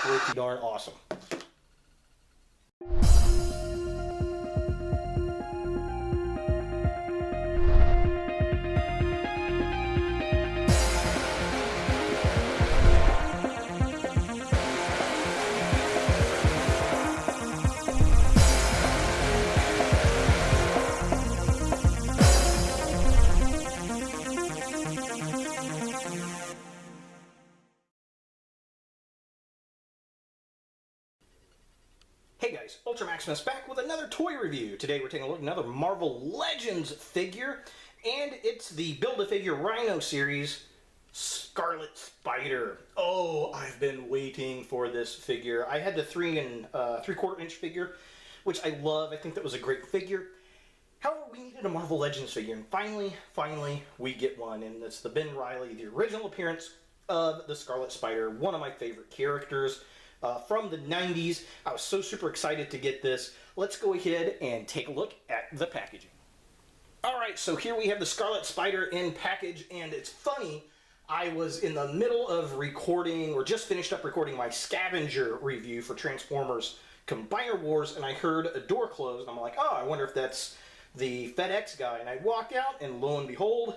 pretty darn awesome. Hey guys, Ultra Maximus back with another toy review. Today we're taking a look at another Marvel Legends figure, and it's the Build-A-Figure Rhino series, Scarlet Spider. Oh, I've been waiting for this figure. I had the 3 3/4 inch figure, which I love. I think that was a great figure. However, we needed a Marvel Legends figure, and finally we get one, and it's the Ben Reilly, the original appearance of the Scarlet Spider, one of my favorite characters. From the 90s. I was so super excited to get this. Let's go ahead and take a look at the packaging. Alright, so here we have the Scarlet Spider in package, and it's funny, I was in the middle of recording, or just finished up recording my scavenger review for Transformers Combiner Wars, and I heard a door close, and I'm like, oh, I wonder if that's the FedEx guy. And I walk out, and lo and behold,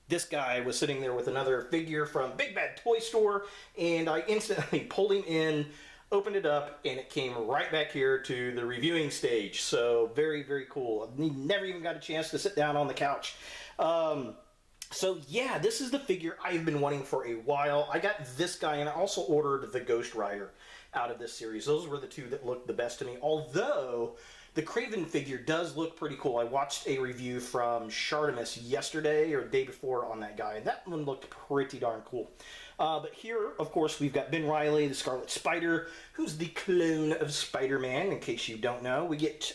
this guy was sitting there with another figure from Big Bad Toy Store, and I instantly pulled him in, opened it up, and it came right back here to the reviewing stage. So very, very cool. I never even got a chance to sit down on the couch. So yeah, this is the figure I've been wanting for a while. I got this guy, and I also ordered the Ghost Rider out of this series. Those were the two that looked the best to me, although the Kraven figure does look pretty cool. I watched a review from Shartimus yesterday or the day before on that guy, and that one looked pretty darn cool. But here, of course, we've got Ben Reilly, the Scarlet Spider, who's the clone of Spider-Man, in case you don't know. We get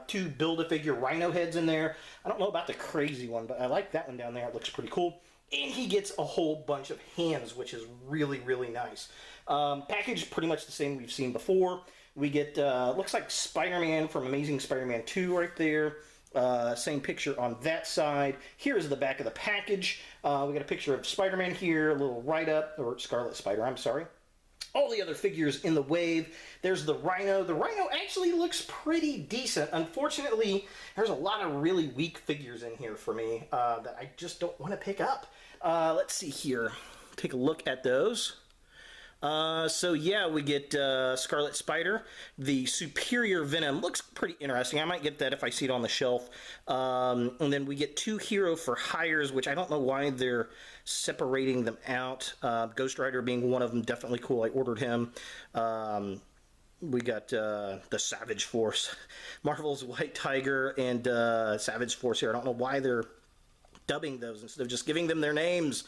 2 Build-A-Figure Rhino heads in there. I don't know about the crazy one, but I like that one down there. It looks pretty cool. And he gets a whole bunch of hands, which is really, really nice. Package pretty much the same we've seen before. We get, looks like Spider-Man from Amazing Spider-Man 2 right there. Same picture on that side. Here is the back of the package. We got a picture of Spider-Man here, a little write-up, or Scarlet Spider, I'm sorry. All the other figures in the wave. There's the Rhino. The Rhino actually looks pretty decent. Unfortunately, there's a lot of really weak figures in here for me that I just don't want to pick up. Let's see here. Take a look at those. So yeah, we get Scarlet Spider. The Superior Venom looks pretty interesting. I might get that if I see it on the shelf. And then we get 2 Hero for Hires, which I don't know why they're separating them out. Ghost Rider being one of them, definitely cool. I ordered him. We got the Savage Force. Marvel's White Tiger and Savage Force here. I don't know why they're dubbing those instead of just giving them their names.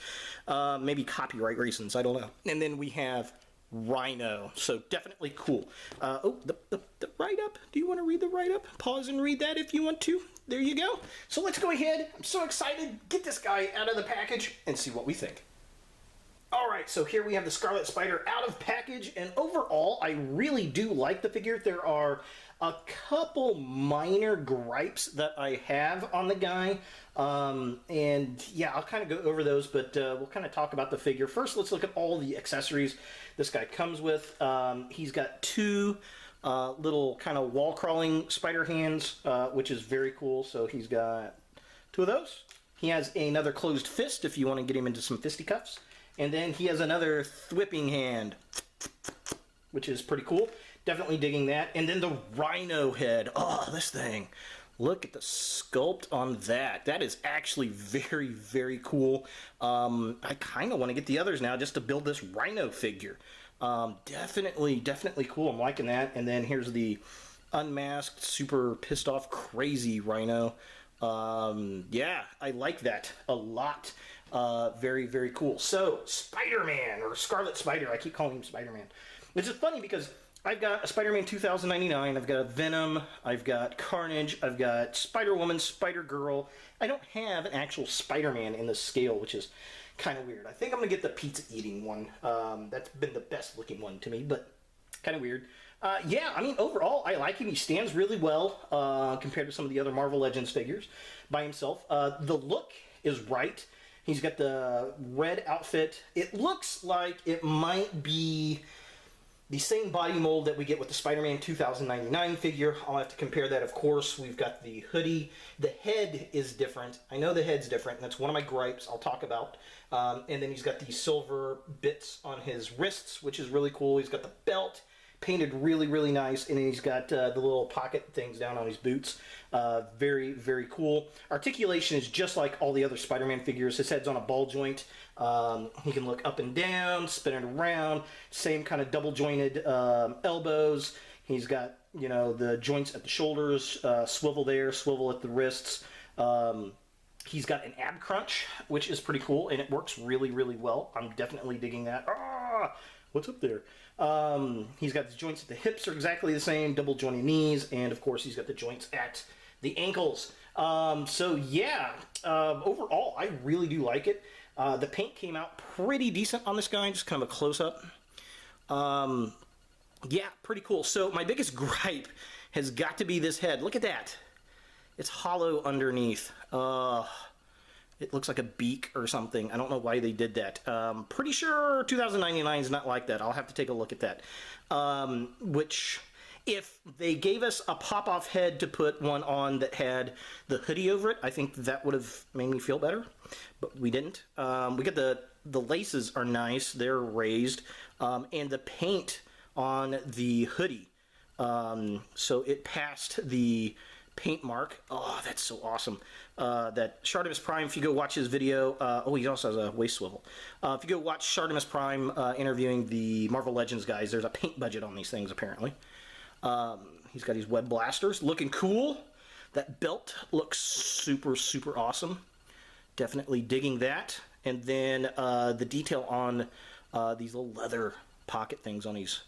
Maybe copyright reasons, I don't know. And then we have Rhino, so definitely cool. Oh, the write-up. Do you want to read the write-up? Pause and read that if you want to. There you go. So let's go ahead. I'm so excited. Get this guy out of the package and see what we think. Alright, so here we have the Scarlet Spider out of package, and overall, I really do like the figure. There are a couple minor gripes that I have on the guy, and yeah, I'll kind of go over those, but we'll kind of talk about the figure. First, let's look at all the accessories this guy comes with. He's got 2 little kind of wall-crawling spider hands, which is very cool. So he's got 2 of those. He has another closed fist if you want to get him into some fisticuffs. And then he has another thwipping hand, which is pretty cool. Definitely digging that. And then the Rhino head. Oh, this thing. Look at the sculpt on that. That is actually very, very cool. I kind of want to get the others now just to build this Rhino figure. Definitely cool. I'm liking that. And then here's the unmasked, super pissed off, crazy Rhino. Yeah, I like that a lot. Very, very cool. So, Spider-Man, or Scarlet Spider. I keep calling him Spider-Man. Which is funny because I've got a Spider-Man 2099, I've got a Venom, I've got Carnage, I've got Spider-Woman, Spider-Girl. I don't have an actual Spider-Man in this scale, which is kind of weird. I think I'm going to get the pizza-eating one. That's been the best-looking one to me, but kind of weird. Yeah, I mean, overall, I like him. He stands really well compared to some of the other Marvel Legends figures by himself. The look is right. He's got the red outfit. It looks like it might be The same body mold that we get with the Spider-Man 2099 figure. I'll have to compare that, of course. We've got the hoodie. The head is different. I know the head's different, and that's one of my gripes I'll talk about. And then he's got these silver bits on his wrists, which is really cool. He's got the belt painted really, really nice, and then he's got the little pocket things down on his boots. Very, very cool. Articulation is just like all the other Spider-Man figures. His head's on a ball joint. He can look up and down, spin it around. Same kind of double jointed elbows. He's got, you know, the joints at the shoulders, swivel there, swivel at the wrists. He's got an ab crunch, which is pretty cool, and it works really, really well. I'm definitely digging that. Ah, what's up there? He's got the joints at the hips are exactly the same, double jointed knees, and of course he's got the joints at the ankles. So yeah, overall I really do like it. The paint came out pretty decent on this guy, just kind of a close-up. Yeah, pretty cool. So my biggest gripe has got to be this head. Look at that. It's hollow underneath. It looks like a beak or something. I don't know why they did that. Pretty sure 2099 is not like that. I'll have to take a look at that. Which, if they gave us a pop-off head to put one on that had the hoodie over it, I think that would have made me feel better. But we didn't. We got the laces are nice. They're raised. And the paint on the hoodie. So it passed the paint mark. Oh, that's so awesome. That Shartimus Prime, if you go watch his video, oh, he also has a waist swivel. If you go watch Shartimus Prime interviewing the Marvel Legends guys, there's a paint budget on these things, apparently. He's got these web blasters, looking cool. That belt looks super, super awesome. Definitely digging that. And then the detail on these little leather pocket things on his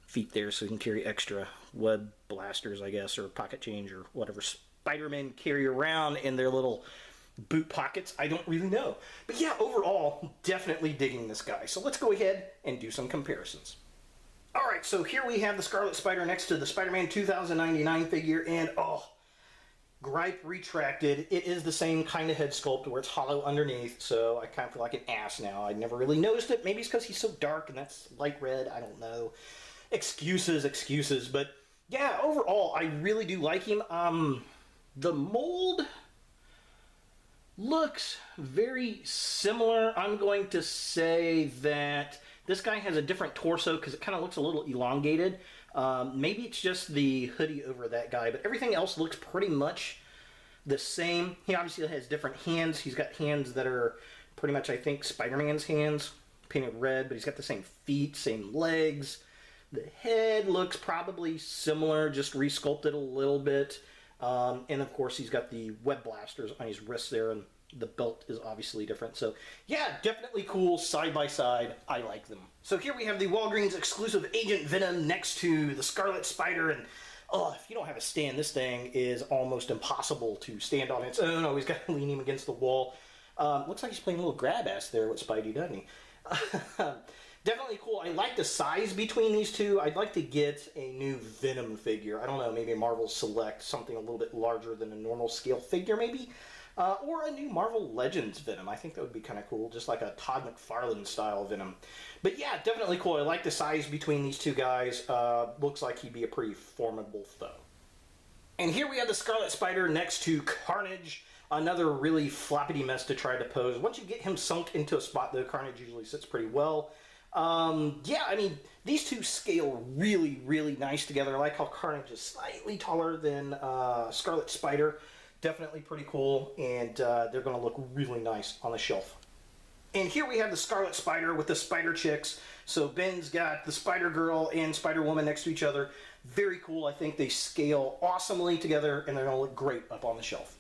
feet there, so he can carry extra web blasters, I guess, or pocket change, or whatever Spider-Men carry around in their little boot pockets. I don't really know. But yeah, overall, definitely digging this guy. So let's go ahead and do some comparisons. Alright, so here we have the Scarlet Spider next to the Spider-Man 2099 figure, and oh, gripe retracted. It is the same kind of head sculpt where it's hollow underneath, so I kind of feel like an ass now. I never really noticed it. Maybe it's because he's so dark and that's light red. I don't know. Excuses, but yeah, overall, I really do like him. The mold looks very similar. I'm going to say that this guy has a different torso because it kind of looks a little elongated. Maybe it's just the hoodie over that guy, but everything else looks pretty much the same. He obviously has different hands. He's got hands that are pretty much, I think, Spider-Man's hands, painted red, but he's got the same feet, same legs. The head looks probably similar, just resculpted a little bit. And of course, he's got the web blasters on his wrists there, and the belt is obviously different. So yeah, definitely cool side by side. I like them. So here we have the Walgreens exclusive Agent Venom next to the Scarlet Spider, and oh, if you don't have a stand, this thing is almost impossible to stand on its own. Always got to lean him against the wall. Looks like he's playing a little grab ass there with Spidey, doesn't he? Definitely cool. I like the size between these two. I'd like to get a new Venom figure. I don't know, maybe a Marvel Select, something a little bit larger than a normal scale figure maybe. Or a new Marvel Legends Venom. I think that would be kind of cool, just like a Todd McFarlane style Venom. But yeah, definitely cool. I like the size between these two guys. Looks like he'd be a pretty formidable foe. And here we have the Scarlet Spider next to Carnage. Another really floppity mess to try to pose. Once you get him sunk into a spot, though, Carnage usually sits pretty well. Yeah, I mean, these two scale really, really nice together. I like how Carnage is slightly taller than Scarlet Spider. Definitely pretty cool, and they're going to look really nice on the shelf. And here we have the Scarlet Spider with the Spider Chicks. So Ben's got the Spider Girl and Spider Woman next to each other. Very cool. I think they scale awesomely together, and they're going to look great up on the shelf.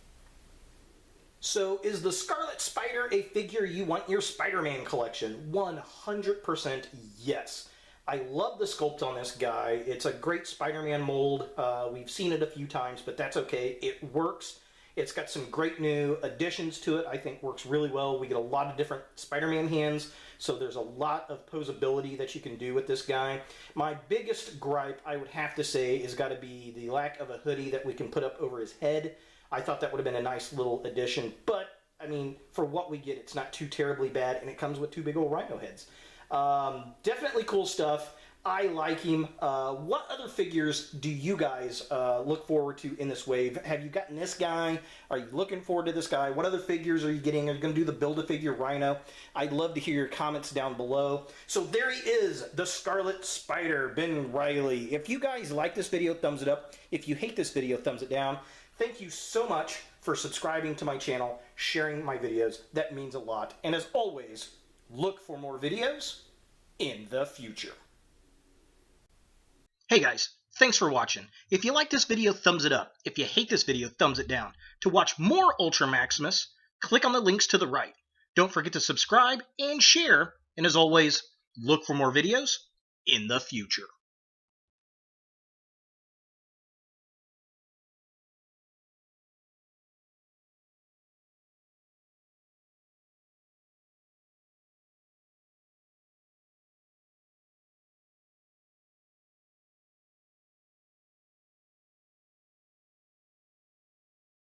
So, is the Scarlet Spider a figure you want in your Spider-Man collection? 100% yes. I love the sculpt on this guy. It's a great Spider-Man mold. We've seen it a few times, but that's okay. It works. It's got some great new additions to it. I think works really well. We get a lot of different Spider-Man hands, so there's a lot of posability that you can do with this guy. My biggest gripe, I would have to say, is got to be the lack of a hoodie that we can put up over his head. I thought that would have been a nice little addition, but, I mean, for what we get, it's not too terribly bad, and it comes with two big old rhino heads. Definitely cool stuff. I like him. What other figures do you guys look forward to in this wave? Have you gotten this guy? Are you looking forward to this guy? What other figures are you getting? Are you going to do the Build-A-Figure Rhino? I'd love to hear your comments down below. So there he is, the Scarlet Spider, Ben Reilly. If you guys like this video, thumbs it up. If you hate this video, thumbs it down. Thank you so much for subscribing to my channel, sharing my videos. That means a lot. And as always, look for more videos in the future. Hey guys, thanks for watching. If you like this video, thumbs it up. If you hate this video, thumbs it down. To watch more Ultra Maximus, click on the links to the right. Don't forget to subscribe and share. And as always, look for more videos in the future.